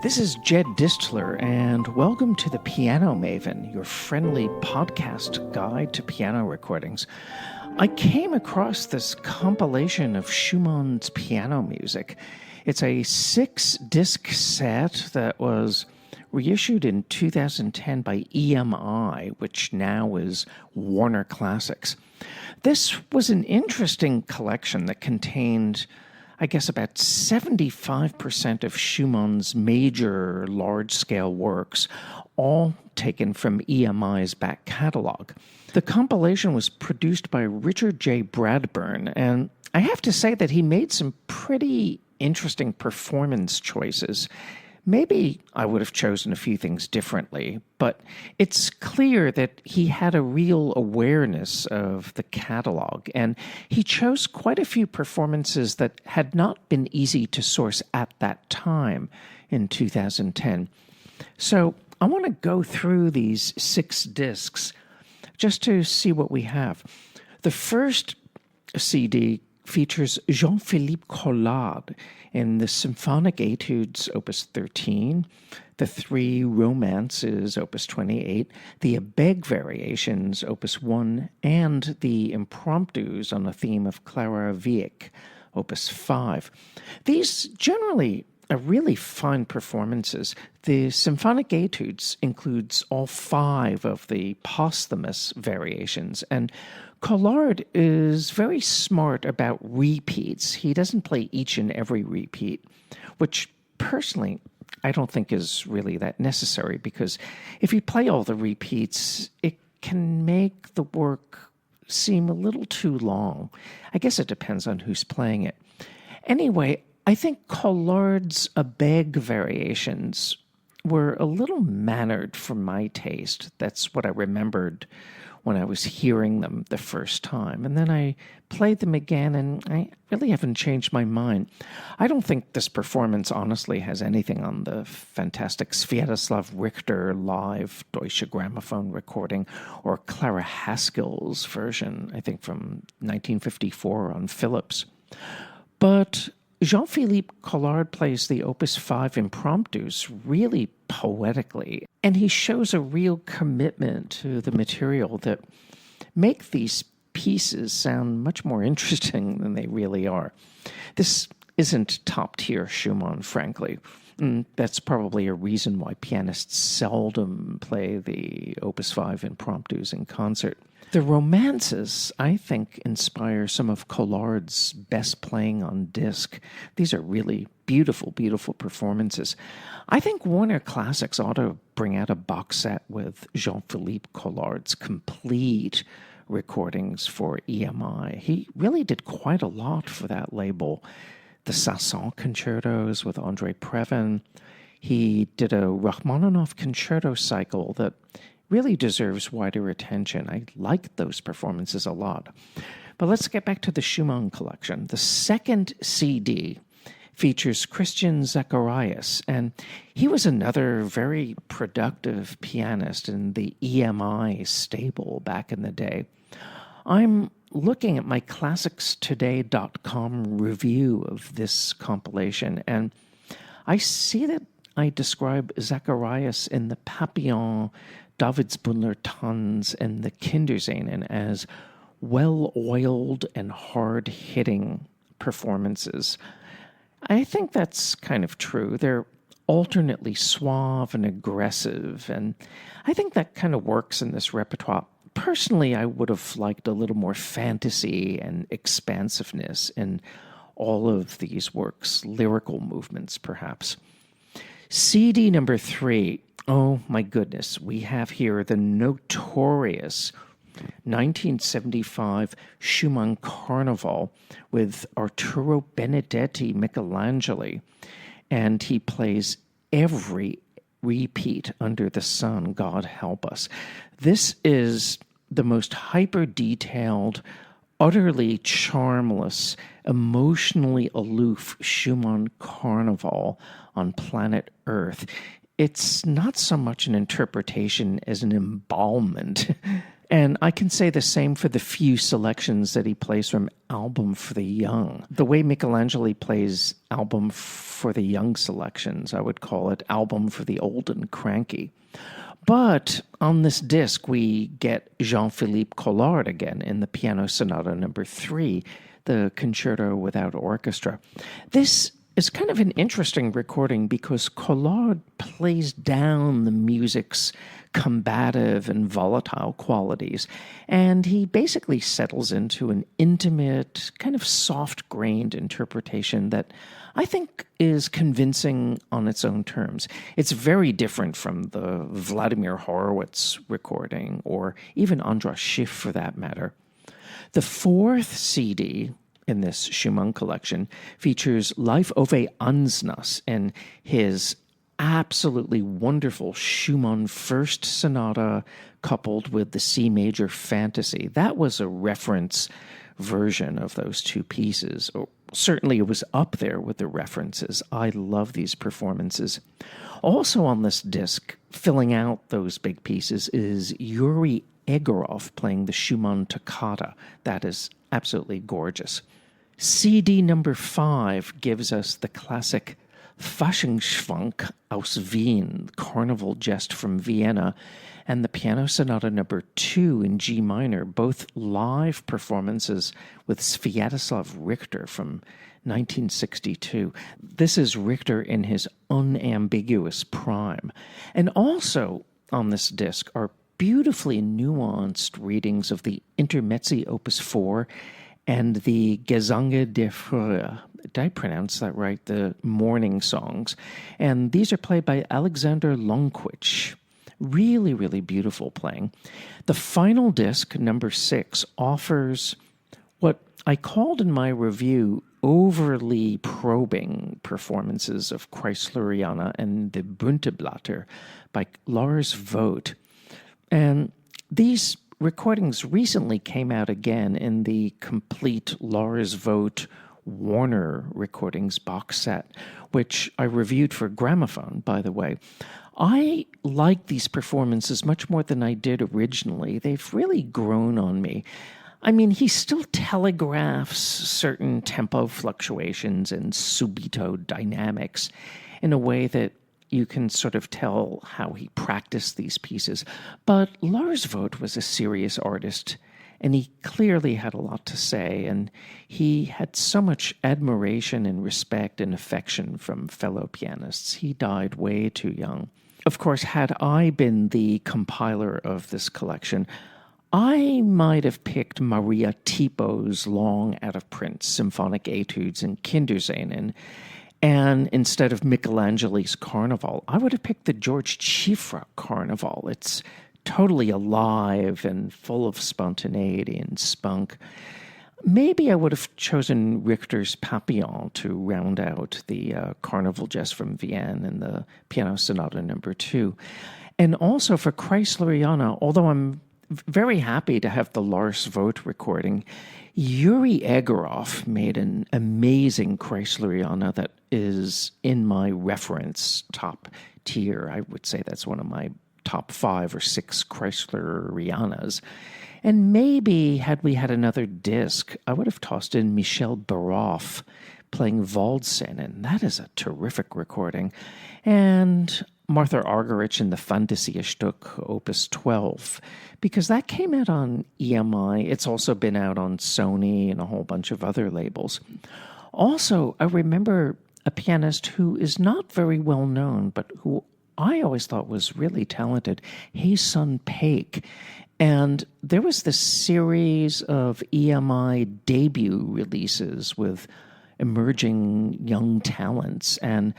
This is Jed Distler, and welcome to The Piano Maven, your friendly podcast guide to piano recordings. I came across this compilation of Schumann's piano music. It's a 6-disc set that was reissued in 2010 by EMI, which now is Warner Classics. This was an interesting collection that contained, I guess, about 75% of Schumann's major large-scale works, all taken from EMI's back catalog. The compilation was produced by Richard J. Bradburn, and I have to say that he made some pretty interesting performance choices. Maybe I would have chosen a few things differently, but it's clear that he had a real awareness of the catalog, and he chose quite a few performances that had not been easy to source at that time in 2010. So I want to go through these 6 discs just to see what we have. The first CD features Jean-Philippe Collard in the Symphonic Etudes, Opus 13, the 3 Romances, Opus 28, the Abegg Variations, Opus 1, and the Impromptus on a theme of Clara Wieck, Opus 5. These generally are really fine performances. The Symphonic Etudes includes all 5 of the posthumous variations, and Collard is very smart about repeats. He doesn't play each and every repeat, which personally I don't think is really that necessary, because if you play all the repeats, it can make the work seem a little too long. I guess it depends on who's playing it. Anyway, I think Collard's Abegg variations were a little mannered for my taste. That's what I remembered when I was hearing them the first time. And then I played them again, and I really haven't changed my mind. I don't think this performance honestly has anything on the fantastic Sviatoslav Richter live Deutsche Grammophon recording, or Clara Haskell's version, I think from 1954 on Philips. But Jean-Philippe Collard plays the Opus 5 Impromptus really poetically, and he shows a real commitment to the material that make these pieces sound much more interesting than they really are. This isn't top-tier Schumann, frankly. That's probably a reason why pianists seldom play the Opus 5 Impromptus in concert. The Romances, I think, inspire some of Collard's best playing on disc. These are really beautiful, beautiful performances. I think Warner Classics ought to bring out a box set with Jean-Philippe Collard's complete recordings for EMI. He really did quite a lot for that label. The Saint-Saëns concertos with André Previn. He did a Rachmaninoff concerto cycle that really deserves wider attention. I like those performances a lot. But let's get back to the Schumann collection. The second CD features Christian Zacharias, and he was another very productive pianist in the EMI stable back in the day. I'm looking at my ClassicsToday.com review of this compilation, and I see that I describe Zacharias in the Papillon, Davidsbündler Tanz, and the Kindersehnen as well-oiled and hard-hitting performances. I think that's kind of true. They're alternately suave and aggressive, and I think that kind of works in this repertoire. Personally, I would have liked a little more fantasy and expansiveness in all of these works, lyrical movements, perhaps. CD number 3. Oh, my goodness. We have here the notorious 1975 Schumann Carnival with Arturo Benedetti Michelangeli, and he plays every repeat under the sun, God help us. This is the most hyper-detailed, utterly charmless, emotionally aloof Schumann Carnival on planet Earth. It's not so much an interpretation as an embalmment. And I can say the same for the few selections that he plays from Album for the Young. The way Michelangelo plays Album for the Young selections, I would call it Album for the Old and Cranky. But on this disc, we get Jean-Philippe Collard again in the Piano Sonata No. 3, the Concerto Without Orchestra. This is kind of an interesting recording because Collard plays down the music's combative and volatile qualities, and he basically settles into an intimate, kind of soft-grained interpretation that I think is convincing on its own terms. It's very different from the Vladimir Horowitz recording, or even Andras Schiff for that matter. The fourth CD in this Schumann collection features Life Ove Ansnas and his absolutely wonderful Schumann First Sonata coupled with the C Major Fantasy. That was a reference version of those two pieces. Certainly it was up there with the references. I love these performances. Also on this disc, filling out those big pieces, is Yuri Egorov playing the Schumann Toccata. That is absolutely gorgeous. CD number 5 gives us the classic Faschingsschwank aus Wien, Carnival Jest from Vienna, and the Piano Sonata No. 2 in G minor, both live performances with Sviatoslav Richter from 1962. This is Richter in his unambiguous prime. And also on this disc are beautifully nuanced readings of the Intermezzi Opus 4 and the Gesange der Frühe. Did I pronounce that right? The morning songs. And these are played by Alexander Lonkwitsch. Really, really beautiful playing. The final disc, number 6, offers what I called in my review overly probing performances of Kreisleriana and the Bunteblatter by Lars Vogt. And these recordings recently came out again in the complete Lars Vogt Warner recordings box set, which I reviewed for Gramophone, by the way. I like these performances much more than I did originally. They've really grown on me. I mean, he still telegraphs certain tempo fluctuations and subito dynamics in a way that you can sort of tell how he practiced these pieces. But Lars Vogt was a serious artist, and he clearly had a lot to say, and he had so much admiration and respect and affection from fellow pianists. He died way too young. Of course, had I been the compiler of this collection, I might have picked Maria Tipo's long out-of-print symphonic etudes in Kinderscenen, and instead of Michelangelo's Carnival, I would have picked the George Cifra Carnival. It's totally alive and full of spontaneity and spunk. Maybe I would have chosen Richter's Papillon to round out the Carnival Jest from Vienne and the Piano Sonata No. 2. And also for Kreisleriana, although I'm very happy to have the Lars Vogt recording, Yuri Egorov made an amazing Kreisleriana that is in my reference top tier. I would say that's one of my top 5 or 6 Kreislerianas. And maybe had we had another disc, I would have tossed in Michel Baroff playing Waldszenen. That is a terrific recording. And Martha Argerich in the Fantasia-Stück, Opus 12, because that came out on EMI. It's also been out on Sony and a whole bunch of other labels. Also, I remember a pianist who is not very well known, but who I always thought was really talented, Hae-Sun Paik. And there was this series of EMI debut releases with emerging young talents, and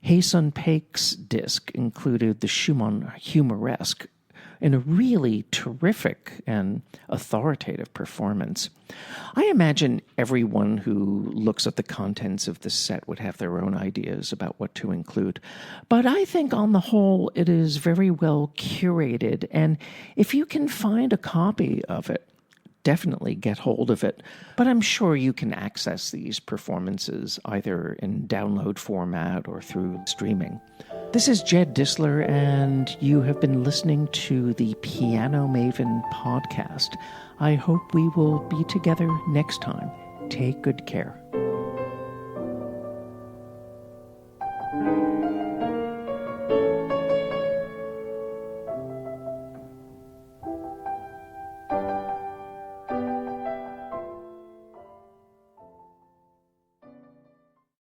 Hae-Sun Paik's disc included the Schumann Humoresque in a really terrific and authoritative performance. I imagine everyone who looks at the contents of this set would have their own ideas about what to include, but I think on the whole it is very well curated, and if you can find a copy of it, definitely get hold of it. But I'm sure you can access these performances either in download format or through streaming. This is Jed Disler, and you have been listening to the Piano Maven podcast. I hope we will be together next time. Take good care.